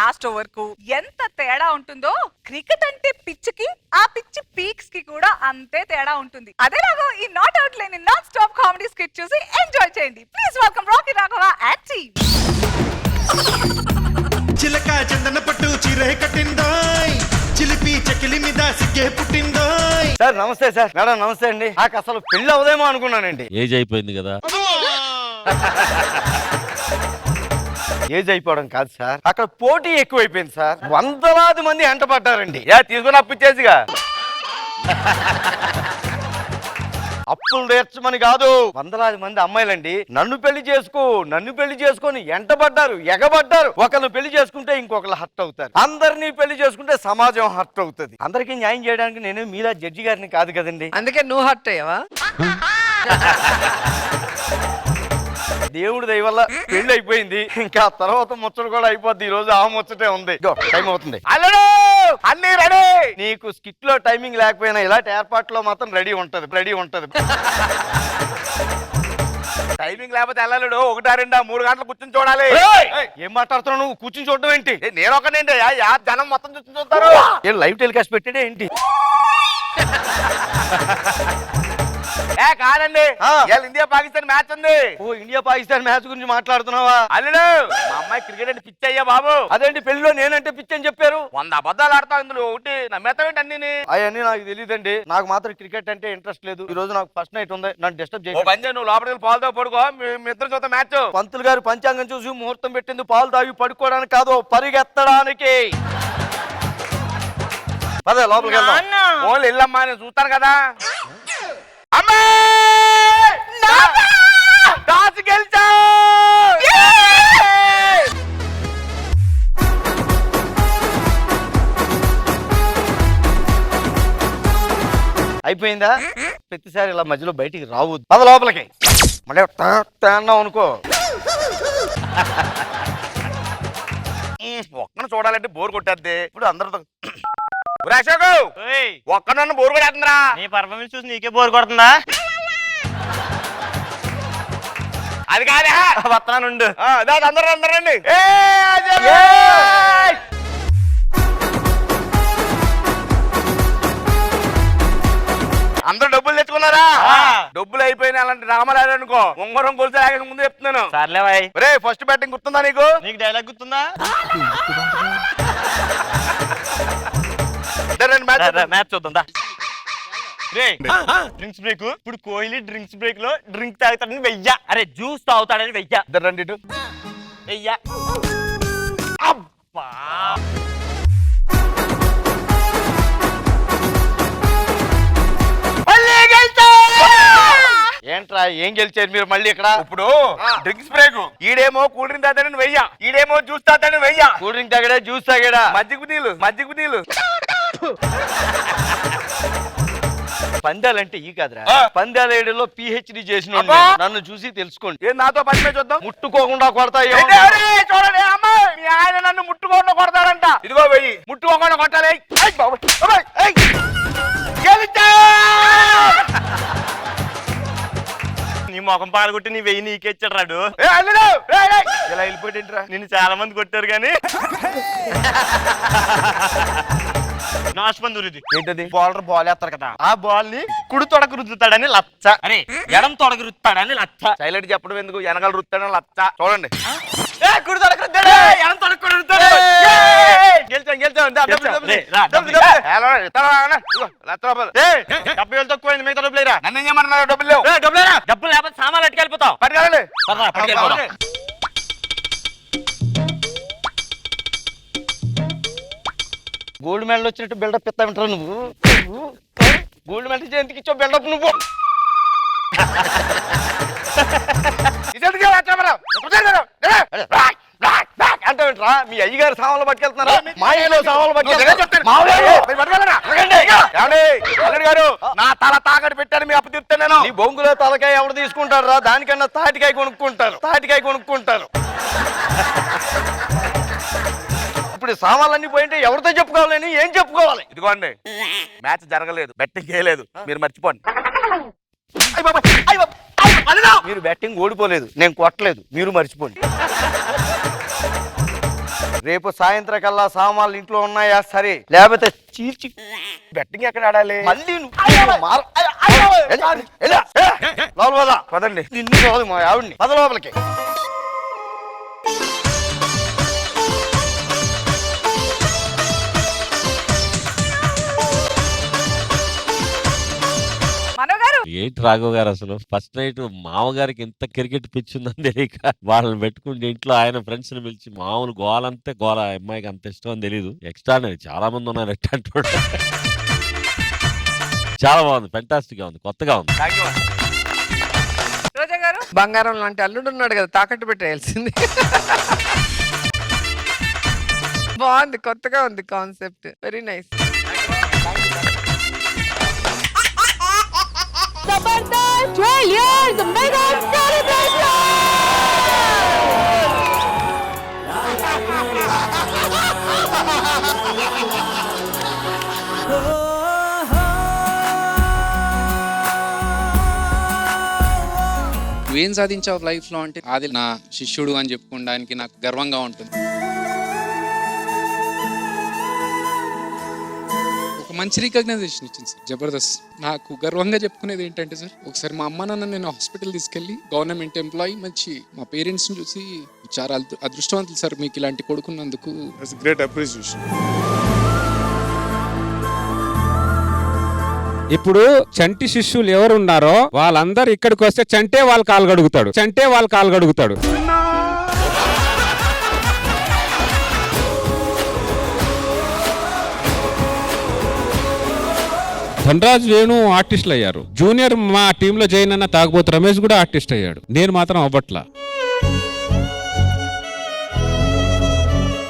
Last over కు ఎంత తేడా ఉంటుందో క్రికెట్ అంటే పిచ్కి ఆ పిచ్చి పీక్స్ కి కూడా అంతే తేడా ఉంటుంది. అదేలాగా ఈ నాట్ అవుట్ లేని నాన్ స్టాప్ కామెడీ స్కిట్ చూసి ఎంజాయ్ చేయండి. Please welcome Rocky Raghava and team. చిలక చందన పట్టు చీరే కట్టిందోయ్, చిలిపి చెకిలి మీద సిగ్గే పుట్టిందోయ్. సార్ నమస్తే సార్. మేడం నమస్తే అండి. నాకు అసలు పెళ్లి అవదేమో అనుకున్నానండి. ఏజ్ అయిపోయింది కదా. ఏజ్ అయిపోవడం కాదు సార్, అక్కడ పోటీ ఎక్కువైపోయింది సార్. వందలాది మంది ఎంట పడ్డారండి. తీసుకుని అప్పిచ్చేసిగా అప్పులు తీర్చమని కాదు, వందలాది మంది అమ్మాయిలండి నన్ను పెళ్లి చేసుకొని ఎంటబడ్డారు, ఎగబడ్డారు. ఒకళ్ళు పెళ్లి చేసుకుంటే ఇంకొకళ్ళు హర్ట్ అవుతారు, అందరినీ పెళ్లి చేసుకుంటే సమాజం హర్ట్ అవుతుంది. అందరికీ న్యాయం చేయడానికి నేను మీలా జడ్జి గారిని కాదు కదండి. అందుకే నువ్వు హర్ట్ అయ్యావా? దేవుడి దయ వల్ల పెళ్లి అయిపోయింది. ఇంకా తర్వాత ముచ్చట కూడా అయిపోద్ది. ఈ రోజు ఆ ముచ్చటే ఉంది. టైం అవుతుంది. అల్లుడు అన్ని రెడీ. నీకు స్కిట్ లో టైమింగ్ లేకపోయినా ఇలాంటి ఏర్పాట్లో మాత్రం రెడీ ఉంటది. టైమింగ్ లేకపోతే వెళ్ళాడు 1, 2, 3 గంటలు కూర్చొని చూడాలి. ఏం మాట్లాడుతున్నావు నువ్వు? కూర్చుని చూడడం ఏంటి? నేను ఒకనండి జనం మొత్తం చూస్తారు. ఏం లైవ్ టెలికాస్ట్ పెట్టాడే ఏంటి? కాదండి, ఇండియా పాకిస్తాన్ మ్యాచ్ ఉంది. ఓ ఇండియా పాకిస్తాన్ మ్యాచ్ గురించి మాట్లాడుతున్నావా? అల్లుడు మా అమ్మాయి క్రికెట్ అంటే పిచ్చి అయ్యా బాబు. అదేంటి పెళ్లిలో నేనంటే పిచ్చి అని చెప్పారు? 100 అబద్ధాలు ఆడతావు ఇందులో ఒకటి నమ్మేతావేంటి అన్ని? అవన్నీ నాకు తెలియదండి. నాకు మాత్రం క్రికెట్ అంటే ఇంట్రెస్ట్ లేదు. ఈ రోజు నాకు ఫస్ట్ నైట్ ఉంది, నన్ను డిస్టర్బ్ చేసి నువ్వు లోపలికి పాలుతో పడుకో. మీ ఇద్దరు చూద్దాం మ్యాచ్. పంతులు గారు పంచాంగం చూసి ముహూర్తం పెట్టింది పాలు తాగి పడుకోవడానికి కాదు, పరిగెత్తడానికి. అదే లోపలికి వెళ్దాం. ఓన్లీ ఇల్లమ్మా, నేను చూస్తాను కదా. అయిపోయిందా? ప్రతిసారి ఇలా మధ్యలో బయటికి రావద్దు. పద లోపలికి. మళ్ళీ అన్నావు అనుకో. ఒక్కను చూడాలంటే బోర్ కొట్టేద్ది. ఇప్పుడు అందరితో అశోక్ ఒక్కనన్ను బోర్ కొట్టేస్తుందిరా. నీ పర్ఫార్మెన్స్ చూసి నీకే బోర్ కొడుతుందా? అది కాదే వస్తానుండు. అందరూ రండి. అందరూ డబ్బులు తెచ్చుకున్నారా? డబ్బులు అయిపోయినా అలాంటి రామరాజు అనుకో ఉంగరం కొలిసి ముందు చెప్తున్నాను. సర్లే బాయ్. రే ఫస్ట్ బ్యాటింగ్ గుర్తుందా నీకు? నీకు డైలాగ్ గుర్తుందా? మ్యాచ్ చూద్దాం. Drinks break. ఇప్పుడు కోహ్లీ డ్రింక్స్ బ్రేక్ లో డ్రింక్ తాగుతాడని వెయ్యా. అరే జ్యూస్ తాగుతాడని వెయ్యా. ఇద్దరు రండి ఇటు. వెయ్యా. అబ్బా ఏంట్రా ఏం గెలిచారు మీరు మళ్ళీ ఇక్కడ? ఇప్పుడు డ్రింక్స్ బ్రేక్. ఈడేమో కూల్ డ్రింక్ తాగుతాడని వెయ్యా, ఈడేమో జ్యూస్ తాగుతాడని వెయ్యా. కూల్ డ్రింక్ తాగడా జ్యూస్ తాగడా? మజ్జిగ నీళ్ళు. పందాలంటే ఈ కాదురా, పందాల ఏడులో పిహెచ్డి చేసిన నన్ను చూసి తెలుసుకోండి. ఏం నాతో పని చూద్దాం. ముట్టుకోకుండా కొడతాయి. చూడండి అమ్మాయి, మీ ఆయన నన్ను ముట్టుకోకుండా కొడతాడంట. ఇదిగో వెయ్యి, ముట్టుకోకుండా కొట్టాలి. నీ ముఖం పాల్గొట్టి నీ వెయ్యి నీకే ఇచ్చాడు రాడు. ఇలా వెళ్ళిపోయింట్రా. నిన్ను చాలా మంది కొట్టారు కానీ నాశపందురిది ఏంటది? బౌలర్ బాల్ వేస్తారు కదా, ఆ బాల్ ని కుడి తొడకు రుద్దుతాడని లచ్చ. అరే ఎడం తొడకు రుద్దుతాడని లచ్చ. సైలెంట్ చెప్పడం ఎందుకు? వెనకాల రుత్తాడని లచ్చ. చూడండి. కుడి తొడకు రుద్దాడు, ఎడం తొడకు కూడా రుద్దాడు. డబ్బులు తక్కువైంది, మిగతా డబ్బులు లేరా? నన్ను ఏమన్నారు? డబ్బులు లేవు. డబ్బులు లేకపోతే సామాన్లు అట్టుకెళ్ళిపోతావు. పట్టుకెళ్ళండి. గోల్డ్ మెడల్ వచ్చినట్టు బిల్డప్ ఇస్తా ఉంటారు నువ్వు. గోల్డ్ మెడల్ ఎందుకు ఇచ్చావు బిల్డప్ నువ్వు? అంటారా? మీ అయ్యగారు సామాన్లు పట్టుకెళ్తున్నారా? మా ఇంట్లో సామాన్లు గారు నా తల తాకట్టు పెట్టాను, మీ అప్పు తీర్తాను. ఈ బొంగులో తలకాయ ఎవరు తీసుకుంటారు రా? దానికన్నా తాటికాయ కొనుక్కుంటారు. ఇప్పుడు సామాన్లన్నీ పోయింటే ఎవరితో చెప్పుకోవాలని ఏం చెప్పుకోవాలి? ఇదిగోండి, మ్యాచ్ జరగలేదు, బెట్టింగ్ చేయలేదు, మీరు మర్చిపోండి. మీరు బ్యాటింగ్ ఓడిపోలేదు, నేను కొట్టలేదు, మీరు మర్చిపోండి. రేపు సాయంత్రం కల్లా సామాన్లు ఇంట్లో ఉన్నాయా సరే, లేకపోతే చీల్చి బెట్టింగ్ ఎక్కడ ఆడాలి? మళ్ళీ లోపల పద. పదండి. నిన్ను కాదు మా ఆవిడ్ని, పద లోపలికి. మనో గారు ఏంటి రాఘవ్ గారు అసలు ఫస్ట్ నైట్ మామగారికి ఇంత క్రికెట్ పిచ్ ఉందని తెలియక వాళ్ళని పెట్టుకుని ఇంట్లో ఆయన ఫ్రెండ్స్ ని పిలిచి మామూలు గోలంతే గోల, అమ్మాయికి అంత ఇష్టం అని తెలియదు. ఎక్స్ట్రానరీ చాలా మంది ఉన్నారు ఎట్టంటే చాలా బాగుంది, ఫెంటాస్టిక్ గా ఉంది, కొత్తగా ఉంది. Thank you. రోజా గారు బంగారం లాంటి అల్లుడు ఉన్నాడు కదా, తాకట్టు పెట్టేయాల్సింది. బాగుంది, కొత్తగా ఉంది concept, very nice. Jabardasth 12 years mega celebration. నువ్వేం సాధించావు లైఫ్ లో అంటే అది నా శిష్యుడు అని చెప్పుకోవడానికి నాకు గర్వంగా ఉంటుంది. ఒక మంచి రికగ్నైజేషన్ ఇచ్చింది సార్ జబర్దస్త్. నాకు గర్వంగా చెప్పుకునేది ఏంటంటే సార్, ఒకసారి మా అమ్మ నాన్న నేను హాస్పిటల్ తీసుకెళ్ళి గవర్నమెంట్ ఎంప్లాయీ మంచి మా పేరెంట్స్ ని చూసి చాలా అదృష్టవంతులు సార్ మీకు ఇలాంటి కొడుకున్నందుకు. Great appreciation. ఇప్పుడు చంటి శిష్యులు ఎవరు ఉన్నారో వాళ్ళందరూ ఇక్కడికి వస్తే చంటే వాళ్ళ కాలు గడుగుతాడు, చంటే వాళ్ళ కాలు గడుగుతాడు. ధనరాజ్ వేణు ఆర్టిస్టులు అయ్యారు, జూనియర్ మా టీమ్ లో జైన్ అన్న తాగబోతు రమేష్ కూడా ఆర్టిస్ట్ అయ్యాడు, నేను మాత్రం అవ్వట్లా.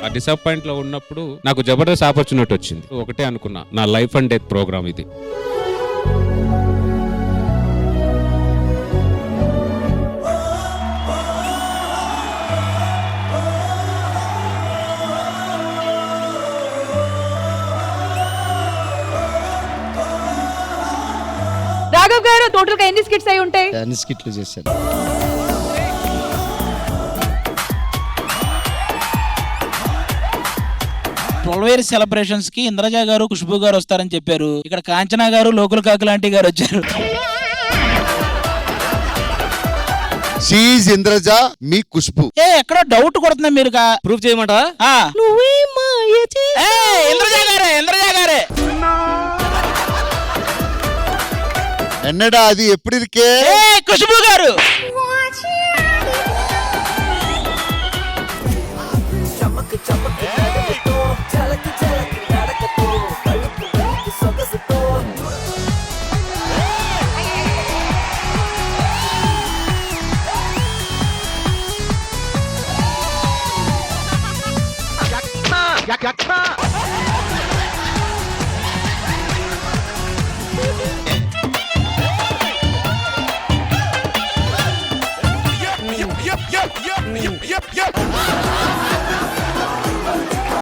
ఆ డిసప్పాయింట్ లో ఉన్నప్పుడు నాకు జబర్దస్త్ ఆపర్చునిటీ వచ్చింది. ఒకటే అనుకున్నా, నా లైఫ్ అండ్ డెత్ ప్రోగ్రామ్ ఇది. రాఘవ్ గారు టోటల్ గా ఎన్ని స్కిట్స్ అయి ఉంటాయి? అన్ని స్కిట్లు చేశాను. ట్వెల్వ్ సెలబ్రేషన్స్ కి ఇంద్రజ గారు ఖుష్బు గారు వస్తారని చెప్పారు. ఇక్కడ కాంచనా గారు లోకుల కాకులు ఆంటీ గారు వచ్చారు. షీజ్ ఇంద్రజ, మీ ఖుష్బు. ఎక్కడో డౌట్ కొడుతున్నా మీరు ప్రూఫ్ చేయమంట. ఇంద్రజ గారే, ఇంద్రజ గారే. ఎన్నడా అది ఎప్పుడు ఇరికే? ఖుష్బు గారు.